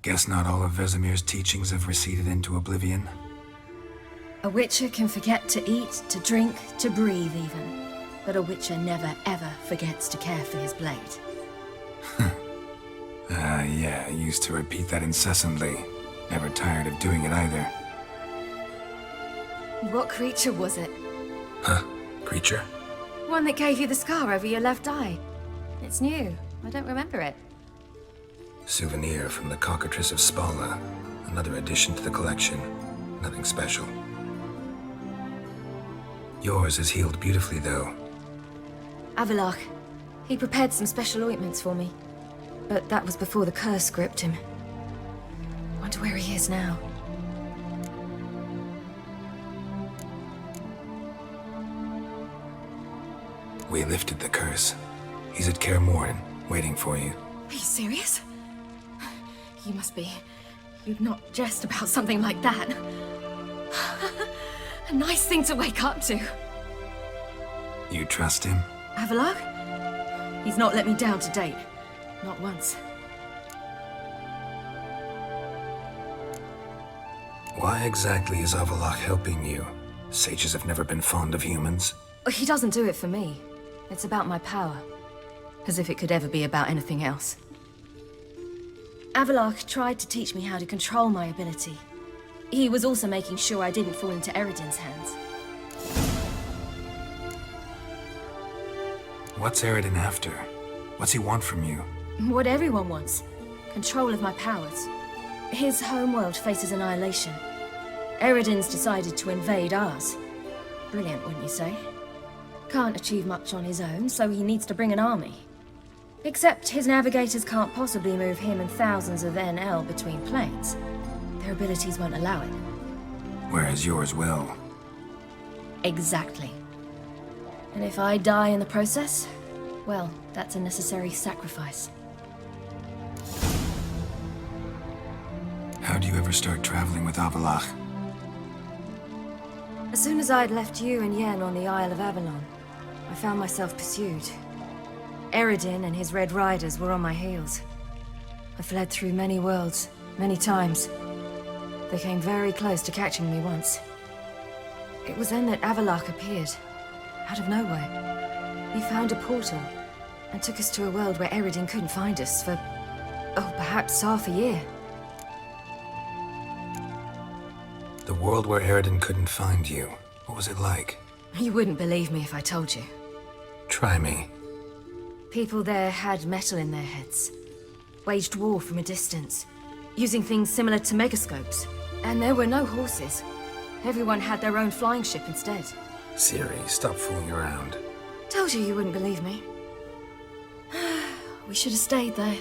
Guess not all of Vesemir's teachings have receded into oblivion. A Witcher can forget to eat, to drink, to breathe even. But a Witcher never ever forgets to care for his blade. Yeah, I used to repeat that incessantly. Never tired of doing it either. What creature was it? Huh? Creature? One that gave you the scar over your left eye. It's new. I don't remember it. Souvenir from the Cockatrice of Spala. Another addition to the collection. Nothing special. Yours is healed beautifully, though. Avallac'h. He prepared some special ointments for me. But that was before the curse gripped him. Wonder where he is now. We lifted the curse. He's at Kaer Morhen, waiting for you. Are you serious? You must be. You'd not jest about something like that. A nice thing to wake up to. You trust him? Avallac'h? He's not let me down to date. Not once. Why exactly is Avallac'h helping you? Sages have never been fond of humans. He doesn't do it for me. It's about my power. As if it could ever be about anything else. Avallac'h tried to teach me how to control my ability. He was also making sure I didn't fall into Eredin's hands. What's Eredin after? What's he want from you? What everyone wants. Control of my powers. His homeworld faces annihilation. Eredin's decided to invade ours. Brilliant, wouldn't you say? Can't achieve much on his own, so he needs to bring an army. Except his navigators can't possibly move him and thousands of NL between planes. Their abilities won't allow it. Whereas yours will. Exactly. And if I die in the process, well, that's a necessary sacrifice. How'd you ever start traveling with Avallac'h? As soon as I'd left you and Yen on the Isle of Avalon, I found myself pursued. Eredin and his Red Riders were on my heels. I fled through many worlds, many times. They came very close to catching me once. It was then that Avallac'h appeared, out of nowhere. He found a portal, and took us to a world where Eredin couldn't find us for, perhaps half a year. The world where Eredin couldn't find you. What was it like? You wouldn't believe me if I told you. Try me. People there had metal in their heads. Waged war from a distance, using things similar to megascopes. And there were no horses. Everyone had their own flying ship instead. Ciri, stop fooling around. Told you you wouldn't believe me. We should have stayed there.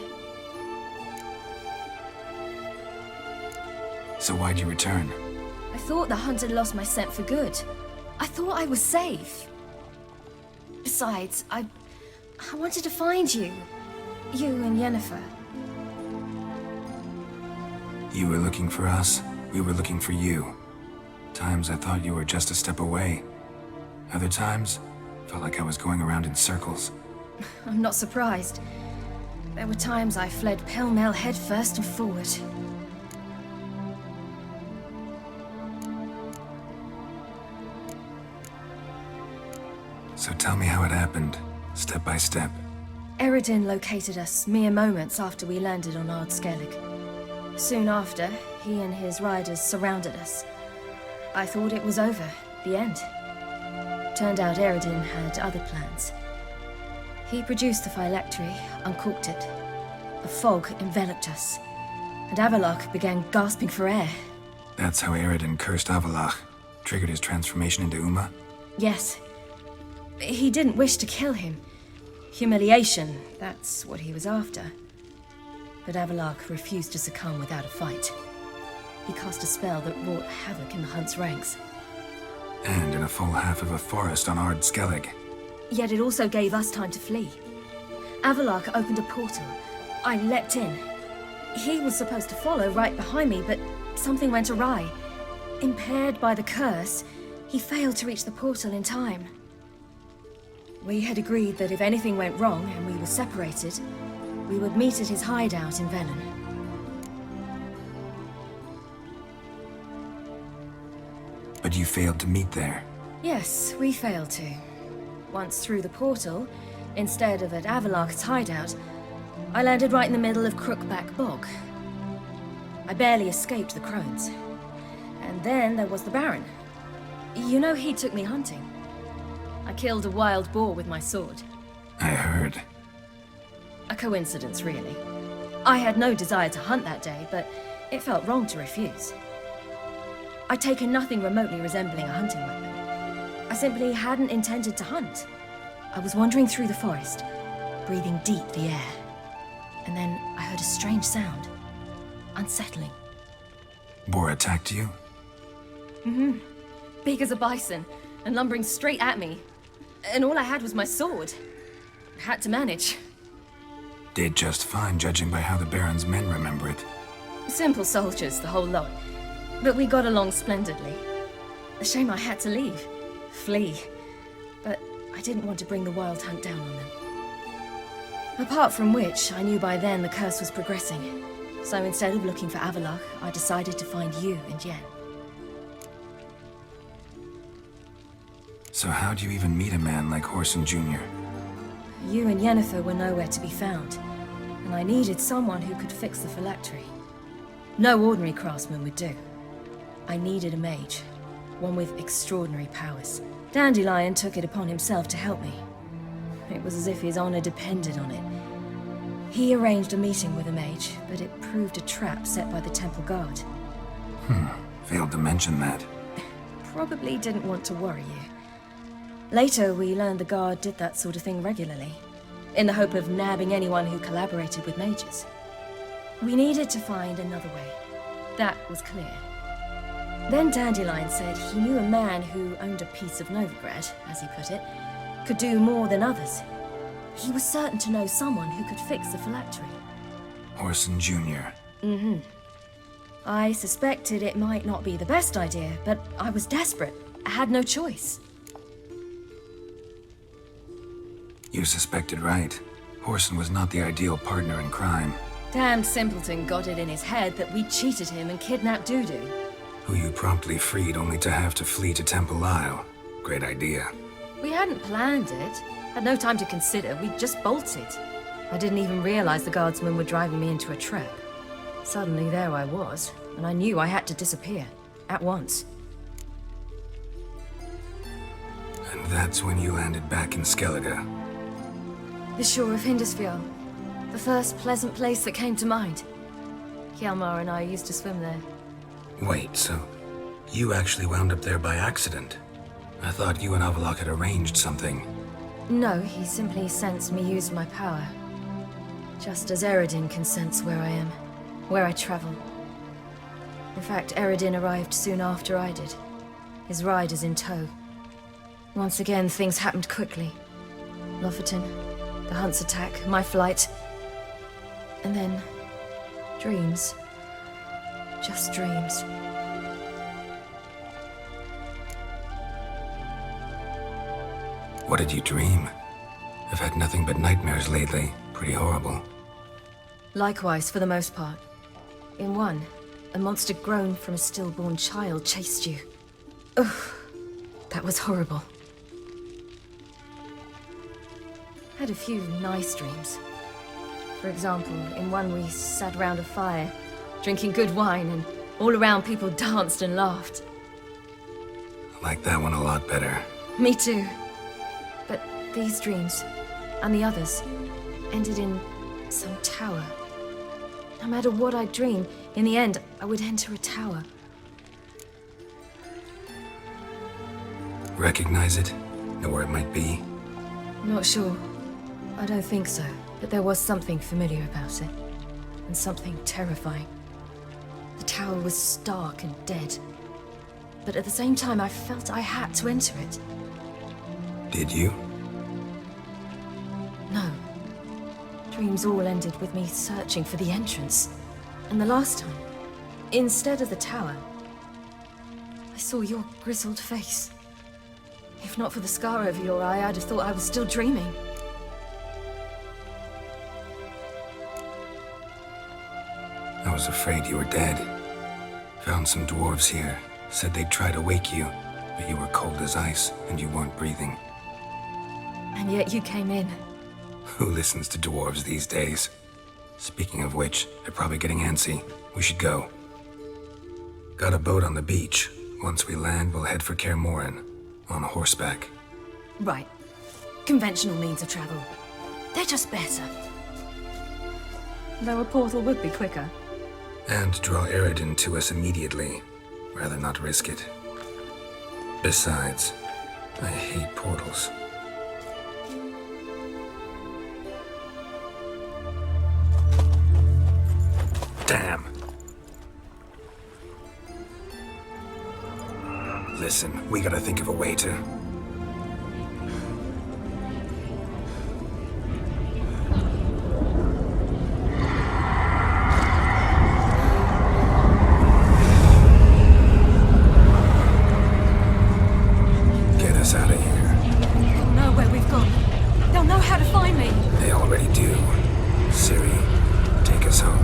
So why'd you return? I thought the hunt had lost my scent for good. I thought I was safe. Besides, I wanted to find you. You and Yennefer. You were looking for us. We were looking for you. Times I thought you were just a step away. Other times, felt like I was going around in circles. I'm not surprised. There were times I fled pell-mell headfirst and forward. So tell me how it happened, step by step. Eredin located us mere moments after we landed on Ard Skellig. Soon after, he and his riders surrounded us. I thought it was over, the end. Turned out Eredin had other plans. He produced the phylactery, uncorked it. A fog enveloped us, and Avallac'h began gasping for air. That's how Eredin cursed Avallac'h, triggered his transformation into Uma? Yes. He didn't wish to kill him. Humiliation, that's what he was after. But Avallac'h refused to succumb without a fight. He cast a spell that wrought havoc in the Hunt's ranks. And in a full half of a forest on Ard Skellig. Yet it also gave us time to flee. Avallac'h opened a portal. I leapt in. He was supposed to follow right behind me, but something went awry. Impaired by the curse, he failed to reach the portal in time. We had agreed that if anything went wrong and we were separated, we would meet at his hideout in Velen. you failed to meet there. Yes, we failed to. Once through the portal, instead of at Avalok's hideout, I landed right in the middle of Crookback Bog. I barely escaped the crones. And then there was the Baron. You know, he took me hunting. I killed a wild boar with my sword. I heard. A coincidence, really. I had no desire to hunt that day, but it felt wrong to refuse. I'd taken nothing remotely resembling a hunting weapon. I simply hadn't intended to hunt. I was wandering through the forest, breathing deep the air. And then I heard a strange sound. Unsettling. Boar attacked you? Big as a bison, and lumbering straight at me. And all I had was my sword. Had to manage. Did just fine, judging by how the Baron's men remember it. Simple soldiers, the whole lot. But we got along splendidly. A shame I had to leave. Flee. But I didn't want to bring the wild hunt down on them. Apart from which, I knew by then the curse was progressing. So instead of looking for Avalok, I decided to find you and Yen. So how'd you even meet a man like Whoreson Jr.? You and Yennefer were nowhere to be found, and I needed someone who could fix the phylactery. No ordinary craftsman would do. I needed a mage, one with extraordinary powers. Dandelion took it upon himself to help me. It was as if his honor depended on it. He arranged a meeting with a mage, but it proved a trap set by the temple guard. Failed to mention that. Probably didn't want to worry you. Later, we learned the guard did that sort of thing regularly, in the hope of nabbing anyone who collaborated with mages. We needed to find another way. That was clear. Then Dandelion said he knew a man who owned a piece of Novigrad, as he put it, could do more than others. He was certain to know someone who could fix the phylactery. Whoreson Jr. I suspected it might not be the best idea, but I was desperate. I had no choice. You suspected right. Whoreson was not the ideal partner in crime. Damned simpleton got it in his head that we cheated him and kidnapped Dudu. Who you promptly freed only to have to flee to Temple Isle. Great idea. We hadn't planned it. Had no time to consider. We just bolted. I didn't even realize the guardsmen were driving me into a trap. Suddenly there I was, and I knew I had to disappear. At once. And that's when you landed back in Skellige. The shore of Hindisfjord. The first pleasant place that came to mind. Hjalmar and I used to swim there. Wait, so you actually wound up there by accident? I thought you and Avalok had arranged something. No, he simply sensed me use my power. Just as Eredin can sense where I am, where I travel. In fact, Eredin arrived soon after I did. His riders in tow. Once again, things happened quickly. Lofoten, the Hunt's attack, my flight. And then, dreams. Just dreams. What did you dream? I've had nothing but nightmares lately. Pretty horrible. Likewise, for the most part. In one, a monster grown from a stillborn child chased you. Ugh, that was horrible. Had a few nice dreams. For example, in one we sat around a fire, drinking good wine, and all around people danced and laughed. I like that one a lot better. Me too. But these dreams, and the others, ended in some tower. No matter what I dream, in the end, I would enter a tower. Recognize it? Know where it might be? Not sure. I don't think so. But there was something familiar about it. And something terrifying. The tower was stark and dead. But at the same time, I felt I had to enter it. Did you? No. Dreams all ended with me searching for the entrance. And the last time, instead of the tower, I saw your grizzled face. If not for the scar over your eye, I'd have thought I was still dreaming. I was afraid you were dead. Found some dwarves here. Said they'd try to wake you. but you were cold as ice, and you weren't breathing. And yet you came in. Who listens to dwarves these days? Speaking of which, they're probably getting antsy. We should go. Got a boat on the beach. Once we land, we'll head for Kaer Morhen. On horseback. Right. Conventional means of travel. They're just better. Though a portal would be quicker. And draw Eredin to us immediately. Rather not risk it. Besides, I hate portals. Damn. Listen, we gotta think of a way to... get us out of here. They'll know where we've gone. They'll know how to find me. They already do. Ciri, take us home.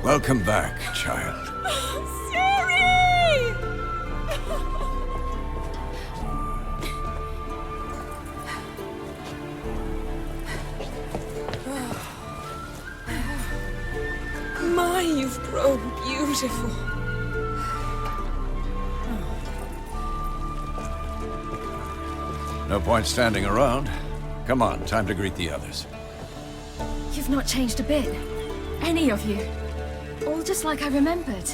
Welcome back, child. Ciri! My, you've grown beautiful. No point standing around. Come on, time to greet the others. You've not changed a bit. Any of you. All just like I remembered.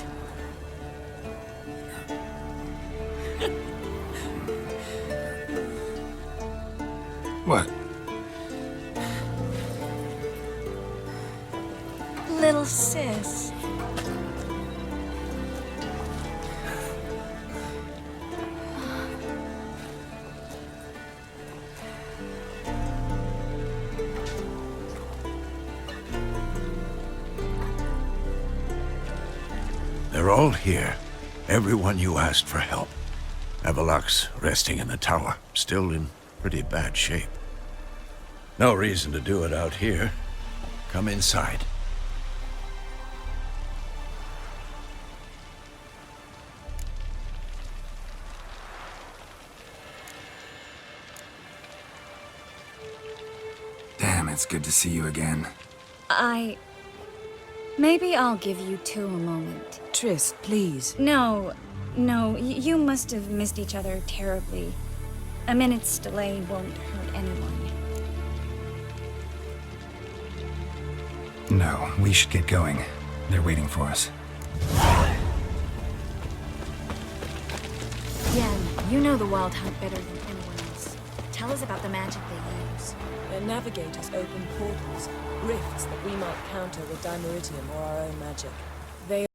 What? Little sis. They're all here. Everyone you asked for help. Avallac'h's resting in the tower, still in pretty bad shape. No reason to do it out here. Come inside. Damn, it's good to see you again. Maybe I'll give you two a moment. Triss, please. No, you must have missed each other terribly. A minute's delay won't hurt anyone. No, we should get going. They're waiting for us. Yen, you know the Wild Hunt better than anyone else. Tell us about the magic they use. Their navigators open portals, rifts that we might counter with Dimeritium or our own magic. They